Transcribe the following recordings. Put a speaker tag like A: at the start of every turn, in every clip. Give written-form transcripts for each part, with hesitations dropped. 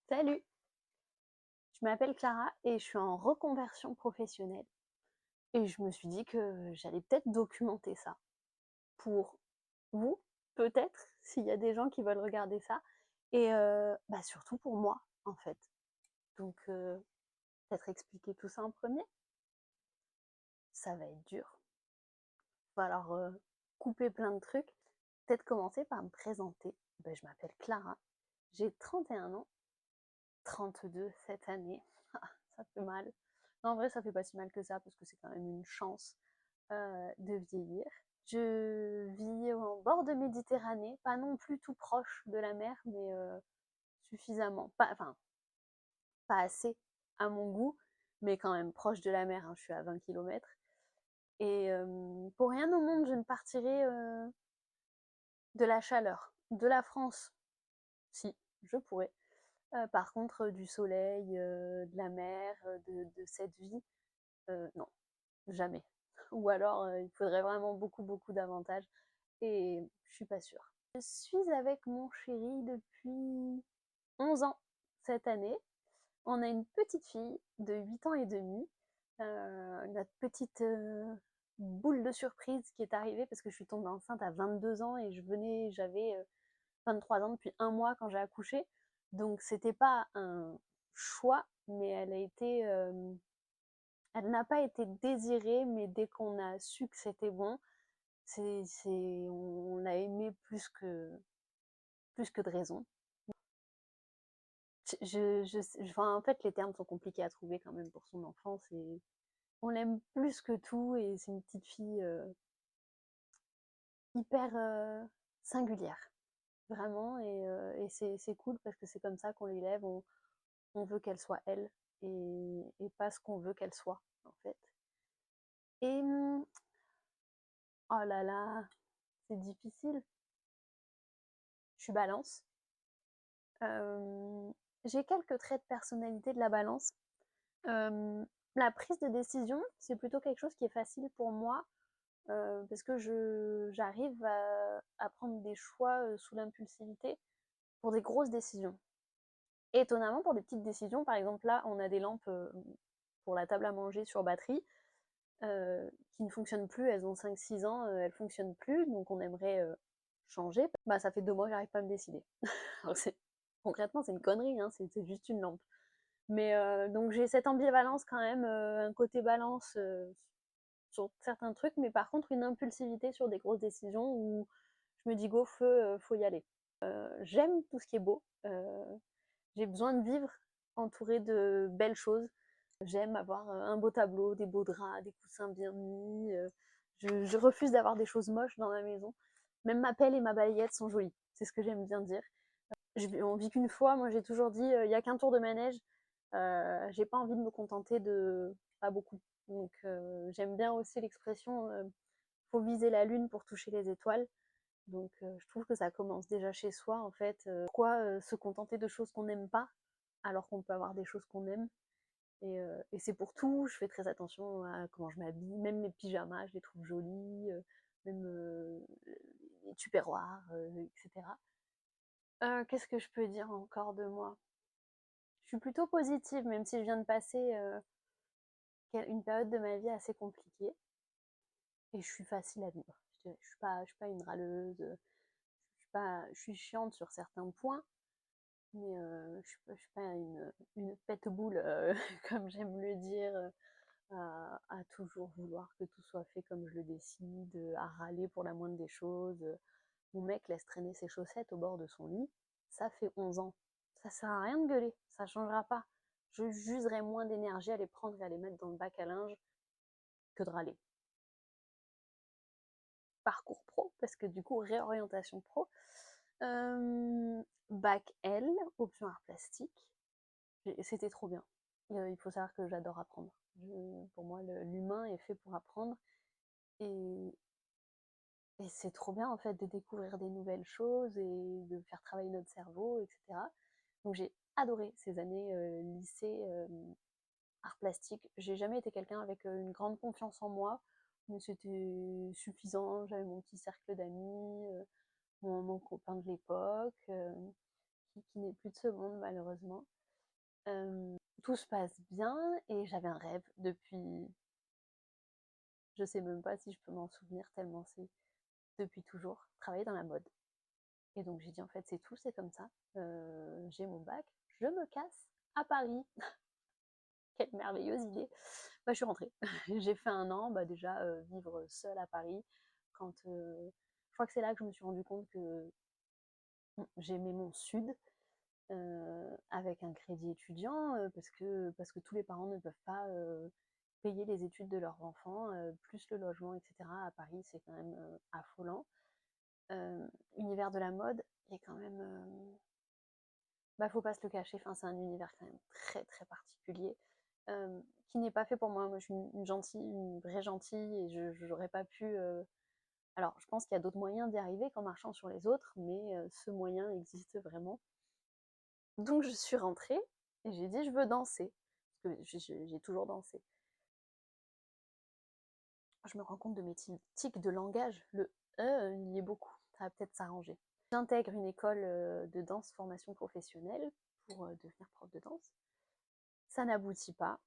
A: Salut, je m'appelle Clara et je suis en reconversion professionnelle. Et je me suis dit que j'allais peut-être documenter ça pour vous, peut-être, s'il y a des gens qui veulent regarder ça. Et surtout pour moi, en fait. Donc, peut-être expliquer tout ça en premier. Ça va être dur. Il va falloir couper plein de trucs. Peut-être commencer par me présenter. Je m'appelle Clara, j'ai 31 ans, 32 cette année. Ça fait mal. Non, en vrai, ça fait pas si mal que ça parce que c'est quand même une chance de vieillir. Je vis au bord de Méditerranée, pas non plus tout proche de la mer, mais suffisamment, pas assez à mon goût, mais quand même proche de la mer, hein, je suis à 20 km. Et pour rien au monde, je ne partirai de la chaleur. De la France, si, je pourrais. Par contre, du soleil, de la mer, de cette vie, non, jamais. Ou alors, il faudrait vraiment beaucoup, beaucoup d'avantages. Et je suis pas sûre. Je suis avec mon chéri depuis 11 ans cette année. On a une petite fille de 8 ans et demi. Notre petite boule de surprise qui est arrivée parce que je suis tombée enceinte à 22 ans et j'avais 23 ans depuis un mois quand j'ai accouché. Donc c'était pas un choix, mais elle n'a pas été désirée, mais dès qu'on a su que c'était bon, on l'a aimé plus que de raison. Enfin, en fait, les termes sont compliqués à trouver quand même pour son enfance et on l'aime plus que tout et c'est une petite fille hyper singulière, vraiment. Et c'est cool parce que c'est comme ça qu'on l'élève. On veut qu'elle soit elle et pas ce qu'on veut qu'elle soit, en fait. Et oh là là, c'est difficile. Je suis balance. Euh, j'ai quelques traits de personnalité de la balance. Euh, la prise de décision, c'est plutôt quelque chose qui est facile pour moi parce que j'arrive à prendre des choix sous l'impulsivité pour des grosses décisions. Et étonnamment, pour des petites décisions, par exemple là, on a des lampes pour la table à manger sur batterie qui ne fonctionnent plus, elles ont 5-6 ans, elles ne fonctionnent plus, donc on aimerait changer. Bah, ça fait 2 mois que j'arrive pas à me décider. Alors, concrètement, c'est une connerie, hein, c'est juste une lampe. Mais donc j'ai cette ambivalence quand même, un côté balance sur certains trucs, mais par contre une impulsivité sur des grosses décisions où je me dis go feu, faut y aller. J'aime tout ce qui est beau. J'ai besoin de vivre entourée de belles choses. J'aime avoir un beau tableau, des beaux draps, des coussins bien mis. Je refuse d'avoir des choses moches dans ma maison. Même ma pelle et ma balayette sont jolies. C'est ce que j'aime bien dire. On vit qu'une fois. Moi, j'ai toujours dit, il n'y a qu'un tour de manège. J'ai pas envie de me contenter de pas beaucoup. Donc, j'aime bien aussi l'expression faut viser la lune pour toucher les étoiles. Donc, je trouve que ça commence déjà chez soi, en fait. Pourquoi se contenter de choses qu'on n'aime pas alors qu'on peut avoir des choses qu'on aime et c'est pour tout. Je fais très attention à comment je m'habille. Même mes pyjamas, je les trouve jolis. Même les tupperwares, etc. Qu'est-ce que je peux dire encore de moi? Je suis plutôt positive, même si je viens de passer une période de ma vie assez compliquée. Et je suis facile à vivre. Je suis pas une râleuse. Je suis chiante sur certains points, mais je suis pas une pète boule, comme j'aime le dire, à toujours vouloir que tout soit fait comme je le décide, à râler pour la moindre des choses. Mon mec laisse traîner ses chaussettes au bord de son lit. Ça fait 11 ans. Ça sert à rien de gueuler. Ça changera pas. Je j'userai moins d'énergie à les prendre et à les mettre dans le bac à linge que de râler. Parcours pro, parce que du coup, réorientation pro. Bac L, option art plastique. C'était trop bien. Il faut savoir que j'adore apprendre. Pour moi, l'humain est fait pour apprendre. Et, et c'est trop bien, en fait, de découvrir des nouvelles choses et de faire travailler notre cerveau, etc. Donc j'ai adoré ces années lycée, art plastique. J'ai jamais été quelqu'un avec une grande confiance en moi, mais c'était suffisant. J'avais mon petit cercle d'amis, mon copain de l'époque, qui n'est plus de ce monde malheureusement. Tout se passe bien et j'avais un rêve depuis, je sais même pas si je peux m'en souvenir tellement c'est depuis toujours, travailler dans la mode. Et donc j'ai dit en fait c'est tout, c'est comme ça. J'ai mon bac, je me casse à Paris. Quelle merveilleuse idée. Bah, je suis rentrée. J'ai fait un an, bah, déjà vivre seule à Paris. Quand je crois que c'est là que je me suis rendu compte que j'aimais mon sud avec un crédit étudiant parce que tous les parents ne peuvent pas payer les études de leurs enfants, plus le logement, etc. À Paris, c'est quand même affolant. Univers de la mode est quand même, bah, faut pas se le cacher, enfin, c'est un univers quand même très très particulier qui n'est pas fait pour moi. Moi, je suis une gentille, une vraie gentille et je n'aurais pas pu. Alors, je pense qu'il y a d'autres moyens d'y arriver qu'en marchant sur les autres, mais ce moyen existe vraiment. Donc, je suis rentrée et j'ai dit je veux danser parce que j'ai toujours dansé. Je me rends compte de mes tics de langage. Le il y est beaucoup. Ça va peut-être s'arranger. J'intègre une école de danse formation professionnelle pour devenir prof de danse. Ça n'aboutit pas.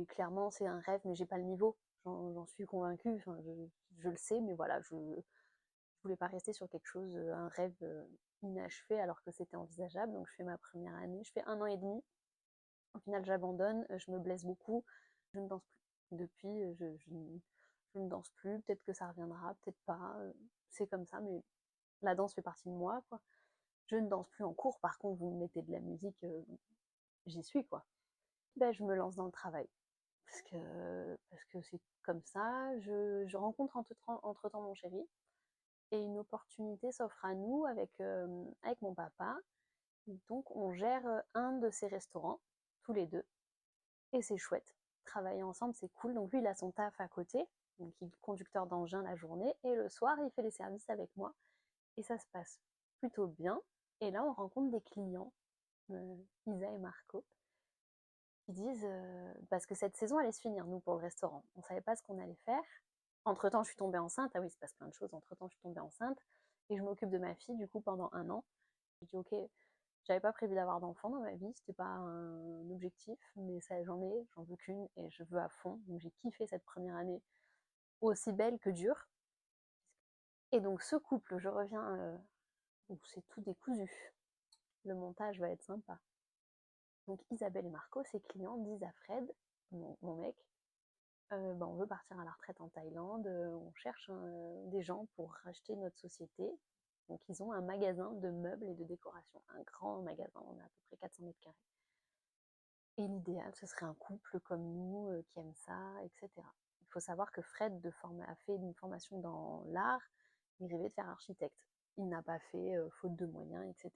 A: Clairement, c'est un rêve, mais j'ai pas le niveau. J'en suis convaincue. Enfin, je le sais, mais voilà, je voulais pas rester sur quelque chose, un rêve inachevé, alors que c'était envisageable. Donc, je fais ma première année. Je fais 1 an et demi. Au final, j'abandonne. Je me blesse beaucoup. Je ne danse plus. Depuis, je ne danse plus. Peut-être que ça reviendra, peut-être pas. C'est comme ça, mais la danse fait partie de moi, quoi. Je ne danse plus en cours. Par contre, vous me mettez de la musique, j'y suis, quoi. Ben, je me lance dans le travail. Parce que c'est comme ça. Je rencontre entre-temps mon chéri et une opportunité s'offre à nous avec mon papa. Donc on gère un de ses restaurants, tous les deux, et c'est chouette. Travailler ensemble, c'est cool. Donc lui, il a son taf à côté, donc il est conducteur d'engin la journée, et le soir, il fait les services avec moi. Et ça se passe plutôt bien. Et là, on rencontre des clients, Isa et Marco, qui disent parce que cette saison allait se finir, nous, pour le restaurant. On ne savait pas ce qu'on allait faire. Entre-temps, je suis tombée enceinte. Ah oui, il se passe plein de choses. Entre-temps, je suis tombée enceinte et je m'occupe de ma fille, du coup, pendant un an. J'ai dit, ok, j'avais pas prévu d'avoir d'enfant dans ma vie, c'était pas un objectif, mais ça, j'en veux qu'une et je veux à fond. Donc j'ai kiffé cette première année, aussi belle que dure. Et donc ce couple, je reviens, où c'est tout décousu. Le montage va être sympa. Donc Isabelle et Marco, ses clients, disent à Fred, mon mec, on veut partir à la retraite en Thaïlande, on cherche des gens pour racheter notre société. Donc ils ont un magasin de meubles et de décoration, un grand magasin, on a à peu près 400 mètres carrés. Et l'idéal, ce serait un couple comme nous qui aime ça, etc. Il faut savoir que Fred a fait une formation dans l'art, il rêvait de faire architecte. Il n'a pas fait, faute de moyens, etc.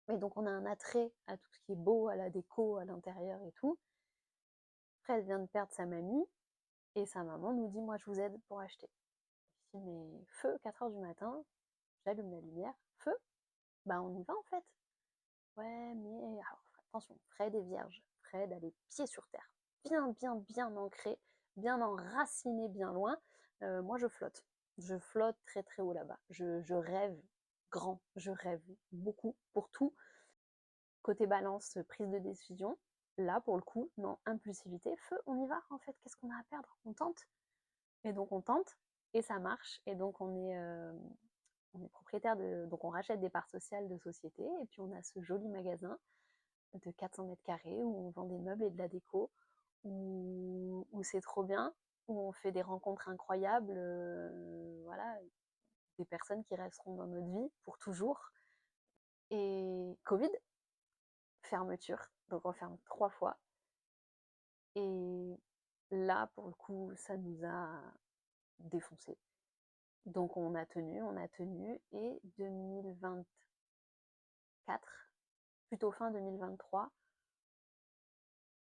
A: Et donc on a un attrait à tout ce qui est beau, à la déco, à l'intérieur et tout. Fred vient de perdre sa mamie, et sa maman nous dit, moi je vous aide pour acheter. Je dis, mais feu, 4 h du matin, j'allume la lumière, feu, bah on y va en fait. Ouais, mais alors, attention, Fred est vierge. Fred a les pieds sur terre, bien, bien, bien ancré, bien enraciné, bien loin. Moi, je flotte. Je flotte très, très haut là-bas. Je rêve grand, je rêve beaucoup pour tout. Côté balance, prise de décision. Là, pour le coup, non, impulsivité, feu, on y va en fait. Qu'est-ce qu'on a à perdre? On tente. Et donc, on tente et ça marche. Et donc, on est propriétaire donc on rachète des parts sociales de société et puis on a ce joli magasin de 400 mètres carrés où on vend des meubles et de la déco, où c'est trop bien, où on fait des rencontres incroyables, voilà, des personnes qui resteront dans notre vie pour toujours. Et Covid, fermeture, donc on ferme 3 fois. Et là, pour le coup, ça nous a défoncé. Donc on a tenu, et 2024, plutôt fin 2023,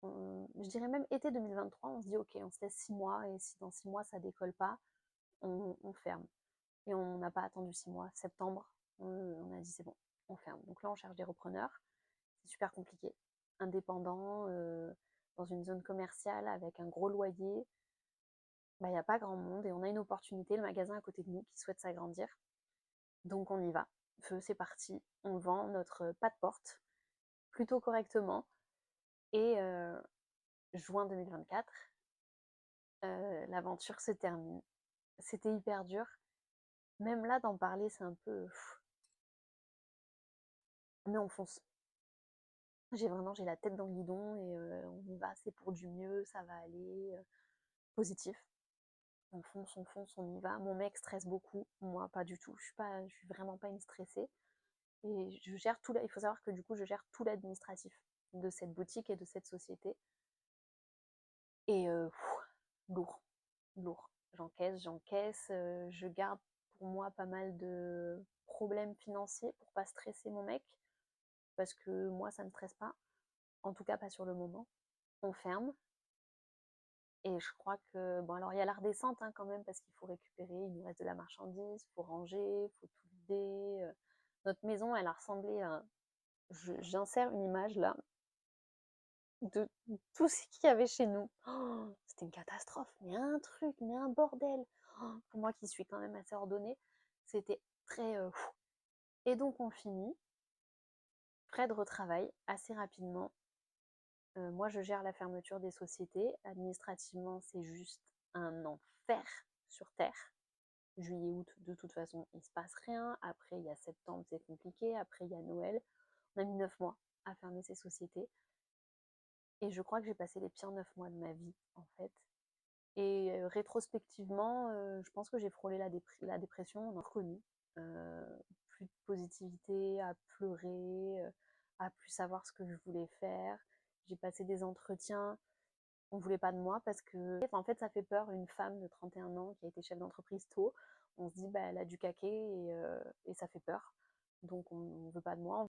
A: je dirais même été 2023, on se dit ok, on se laisse 6 mois, et si dans 6 mois ça décolle pas, on ferme. Et on n'a pas attendu 6 mois, septembre, on a dit c'est bon, on ferme. Donc là on cherche des repreneurs, c'est super compliqué. Indépendant, dans une zone commerciale avec un gros loyer, bah, y a pas grand monde et on a une opportunité, le magasin à côté de nous qui souhaite s'agrandir. Donc on y va. Feu, c'est parti. On vend notre pas de porte plutôt correctement. Et juin 2024, l'aventure se termine. C'était hyper dur. Même là, d'en parler, c'est un peu... Mais on fonce. J'ai la tête dans le guidon et on y va, c'est pour du mieux, ça va aller. Positif. On fonce, on y va. Mon mec stresse beaucoup, moi pas du tout. Je suis vraiment pas une stressée. Et je gère tout. Il faut savoir que du coup, je gère tout l'administratif de cette boutique et de cette société. Et lourd, lourd. J'encaisse. Je garde pour moi pas mal de problèmes financiers pour pas stresser mon mec, parce que moi, ça me stresse pas. En tout cas, pas sur le moment. On ferme. Et je crois que, bon, alors il y a la redescente hein, quand même, parce qu'il faut récupérer, il nous reste de la marchandise, il faut ranger, il faut tout vider. Notre maison, elle a ressemblé à. J'insère une image là de tout ce qu'il y avait chez nous. Oh, c'était une catastrophe, mais un truc, mais un bordel. Oh, pour moi qui suis quand même assez ordonnée, c'était très. Et donc on finit. Fred retravaille assez rapidement. Moi, je gère la fermeture des sociétés. Administrativement, c'est juste un enfer sur Terre. Juillet, août, de toute façon, il se passe rien. Après, il y a septembre, c'est compliqué. Après, il y a Noël. On a mis 9 mois à fermer ces sociétés. Et je crois que j'ai passé les pires 9 mois de ma vie, en fait. Et rétrospectivement, je pense que j'ai frôlé la dépression, on en reconnu. Plus de positivité, à pleurer, à plus savoir ce que je voulais faire. J'ai passé des entretiens, on voulait pas de moi parce que, en fait, ça fait peur, une femme de 31 ans qui a été chef d'entreprise tôt. On se dit, bah, elle a du caquet et ça fait peur. Donc, on veut pas de moi.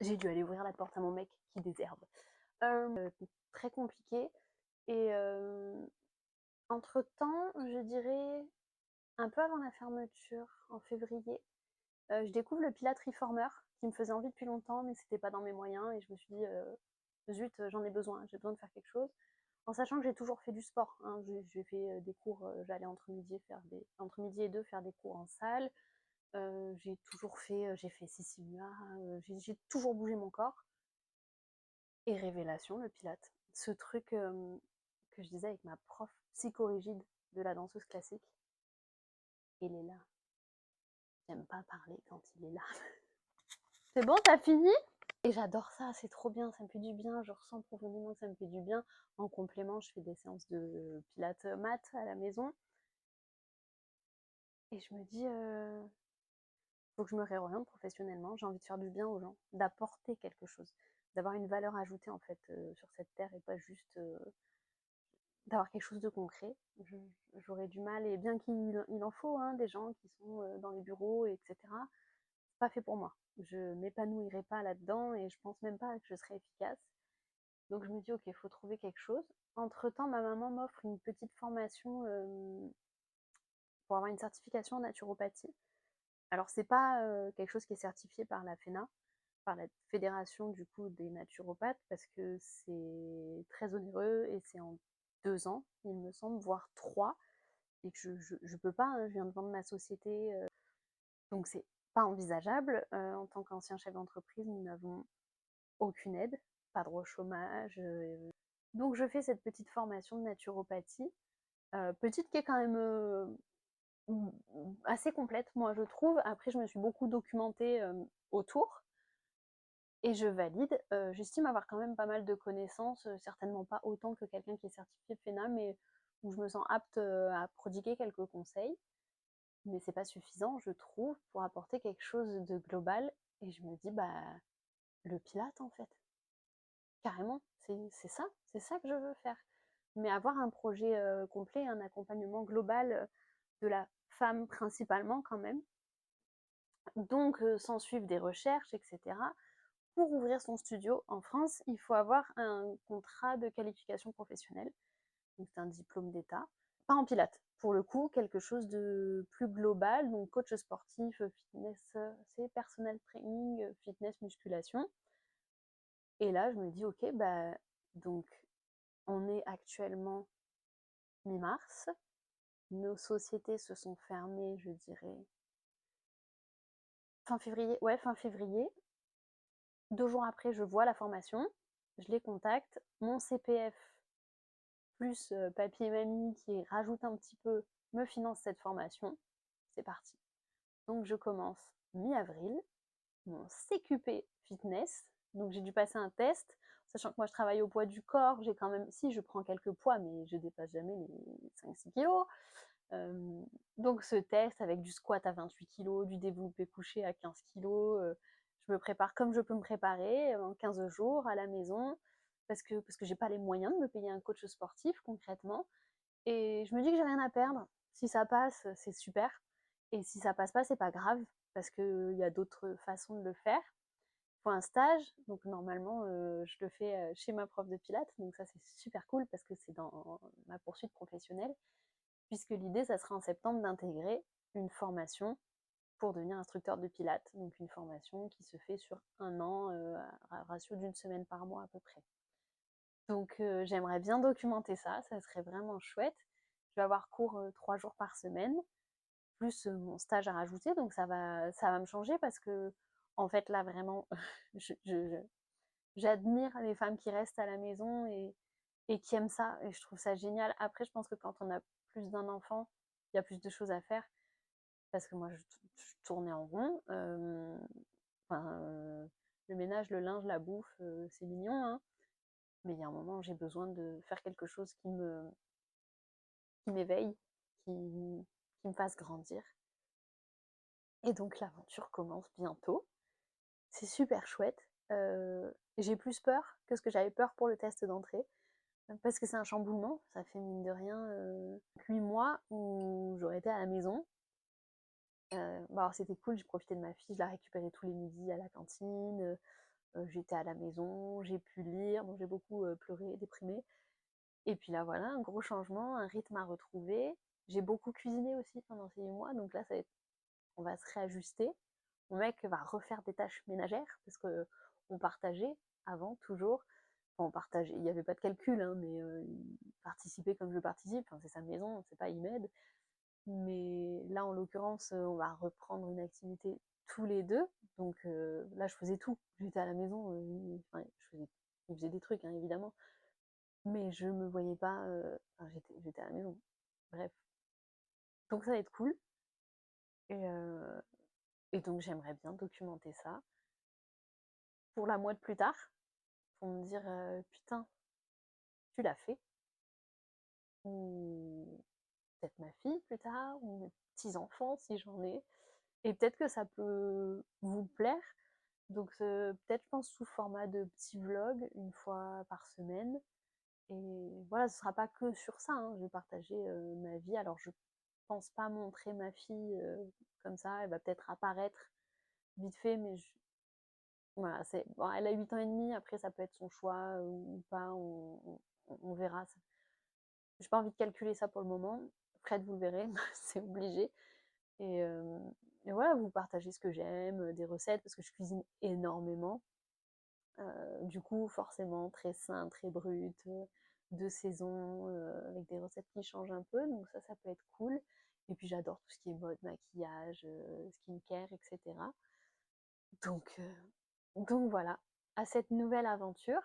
A: J'ai dû aller ouvrir la porte à mon mec qui désherbe. Très compliqué. Et entre-temps, je dirais, un peu avant la fermeture, en février, je découvre le Pilates Reformer, qui me faisait envie depuis longtemps, mais c'était pas dans mes moyens. Et je me suis dit, zut, j'en ai besoin de faire quelque chose. En sachant que j'ai toujours fait du sport. Hein. J'ai fait des cours, j'allais entre midi et deux faire des cours en salle. J'ai fait Sicilia, j'ai toujours bougé mon corps. Et révélation, le Pilate. Ce truc que je disais avec ma prof psychorigide de la danseuse classique, il est là. J'aime pas parler quand il est là. C'est bon, t'as fini? Et j'adore ça, c'est trop bien, ça me fait du bien, je ressens profondément que ça me fait du bien. En complément, je fais des séances de pilates mat à la maison. Et je me dis, faut que je me réoriente professionnellement, j'ai envie de faire du bien aux gens, d'apporter quelque chose, d'avoir une valeur ajoutée en fait sur cette terre et pas juste d'avoir quelque chose de concret. J'aurais du mal, et bien qu'il en faut hein, des gens qui sont dans les bureaux, etc. C'est pas fait pour moi. Je m'épanouirai pas là-dedans et je pense même pas que je serai efficace. Donc je me dis, ok, il faut trouver quelque chose. Entre-temps, ma maman m'offre une petite formation pour avoir une certification en naturopathie. Alors, c'est pas quelque chose qui est certifié par la FENA, par la Fédération du coup des naturopathes, parce que c'est très onéreux et c'est en 2 ans, il me semble, voire 3, et que je peux pas, hein, je viens de vendre ma société, donc c'est pas envisageable. En tant qu'ancien chef d'entreprise, nous n'avons aucune aide, pas droit au chômage. Donc je fais cette petite formation de naturopathie, petite qui est quand même assez complète, moi je trouve. Après, je me suis beaucoup documentée autour. Et je valide. J'estime avoir quand même pas mal de connaissances, certainement pas autant que quelqu'un qui est certifié FENA, mais où je me sens apte à prodiguer quelques conseils. Mais c'est pas suffisant, je trouve, pour apporter quelque chose de global. Et je me dis, bah, le Pilate, en fait. Carrément, c'est ça que je veux faire. Mais avoir un projet complet, un accompagnement global de la femme principalement, quand même. Donc, s'en suivre des recherches, etc. Pour ouvrir son studio en France, il faut avoir un contrat de qualification professionnelle. Donc, c'est un diplôme d'État. Pas en pilates, pour le coup, quelque chose de plus global. Donc, coach sportif, fitness, c'est personal training, fitness, musculation. Et là, je me dis, ok, bah, donc, on est actuellement mi-mars. Nos sociétés se sont fermées, je dirais, fin février. Ouais, fin février. 2 jours après, je vois la formation. je les contacte. Mon CPF plus papy et mamie qui rajoutent un petit peu me financent cette formation. C'est parti. Donc je commence mi-avril, mon CQP fitness. Donc j'ai dû passer un test, sachant que moi je travaille au poids du corps, j'ai quand même, si je prends quelques poids, mais je dépasse jamais les 5-6 kilos. Donc ce test avec du squat à 28 kilos, du développé couché à 15 kilos, je me prépare comme je peux me préparer en 15 jours à la maison, parce que j'ai pas les moyens de me payer un coach sportif concrètement. Et je me dis que j'ai rien à perdre. Si ça passe, c'est super. Et si ça passe pas, c'est pas grave, parce qu'il y a d'autres façons de le faire. Il faut un stage, donc normalement, je le fais chez ma prof de pilates, donc ça c'est super cool parce que c'est dans ma poursuite professionnelle, puisque l'idée, ça sera en septembre d'intégrer une formation pour devenir instructeur de pilates, donc une formation qui se fait sur 1 an, à ratio d'une semaine par mois à peu près. Donc j'aimerais bien documenter ça, ça serait vraiment chouette. Je vais avoir cours 3 jours par semaine, plus mon stage à rajouter, donc ça va me changer parce que, en fait, là, vraiment, j'admire les femmes qui restent à la maison et qui aiment ça, et je trouve ça génial. Après, je pense que quand on a plus d'un enfant, il y a plus de choses à faire, parce que moi, je tournais en rond. Enfin, le ménage, le linge, la bouffe, c'est mignon, hein, mais il y a un moment, j'ai besoin de faire quelque chose qui m'éveille, qui me fasse grandir. Et donc l'aventure commence bientôt. C'est super chouette. J'ai plus peur que ce que j'avais peur pour le test d'entrée, parce que c'est un chamboulement. Ça fait mine de rien 8 mois où j'aurais été à la maison. Bon, alors c'était cool, j'ai profité de ma fille, je la récupérais tous les midis à la cantine. J'étais à la maison, j'ai pu lire, bon, j'ai beaucoup pleuré, déprimé. Et puis là voilà, un gros changement, un rythme à retrouver. J'ai beaucoup cuisiné aussi pendant ces 8 mois, donc là on va se réajuster. Mon mec va refaire des tâches ménagères, parce que on partageait avant, toujours. Enfin, on partageait, il n'y avait pas de calcul, hein, mais il participait comme je participe. Enfin, c'est sa maison, c'est pas, il m'aide. Mais là, en l'occurrence, on va reprendre une activité tous les deux. Donc là, je faisais tout. J'étais à la maison, enfin, je faisais des trucs, hein, évidemment. Mais je me voyais pas. Enfin, j'étais à la maison. Bref. Donc ça va être cool. Et donc j'aimerais bien documenter ça pour la moi de plus tard, pour me dire putain, tu l'as fait. Ou peut-être ma fille plus tard, ou mes petits-enfants si j'en ai. Et peut-être que ça peut vous plaire. Donc peut-être, je pense, sous format de petits vlogs, 1 fois par semaine. Et voilà, ce sera pas que sur ça, hein. Je vais partager ma vie. Alors je pense pas montrer ma fille comme ça, elle va peut-être apparaître vite fait, mais voilà, bon, elle a 8 ans et demi, après ça peut être son choix ou pas, on verra. J'ai pas envie de calculer ça pour le moment. Fred, vous le verrez, c'est obligé. Et, euh, et voilà, vous partagez ce que j'aime, des recettes, parce que je cuisine énormément. Du coup, forcément, très sain, très brut, de saison, avec des recettes qui changent un peu. Donc ça peut être cool. Et puis j'adore tout ce qui est mode, maquillage, skincare, etc. Donc, voilà, à cette nouvelle aventure.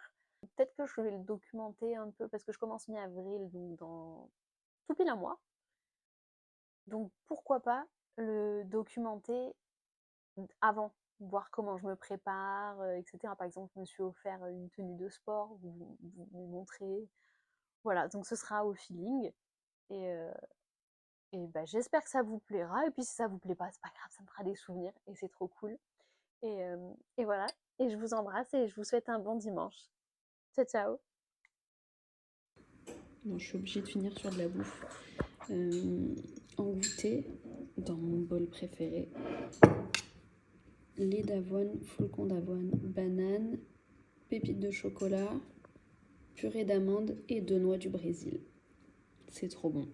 A: Peut-être que je vais le documenter un peu, parce que je commence mi-avril, donc dans tout pile un mois. Donc pourquoi pas le documenter avant, voir comment je me prépare, etc. Par exemple, je me suis offert une tenue de sport, vous montrer. Voilà, donc ce sera au feeling. Et, bah, j'espère que ça vous plaira. Et puis si ça vous plaît pas, c'est pas grave, ça me fera des souvenirs et c'est trop cool. Et voilà, et je vous embrasse et je vous souhaite un bon dimanche. Ciao, ciao.
B: Non, je suis obligée de finir sur de la bouffe. En goûter, dans mon bol préféré, lait d'avoine, flocons d'avoine, banane, pépites de chocolat, purée d'amande et de noix du Brésil. C'est trop bon.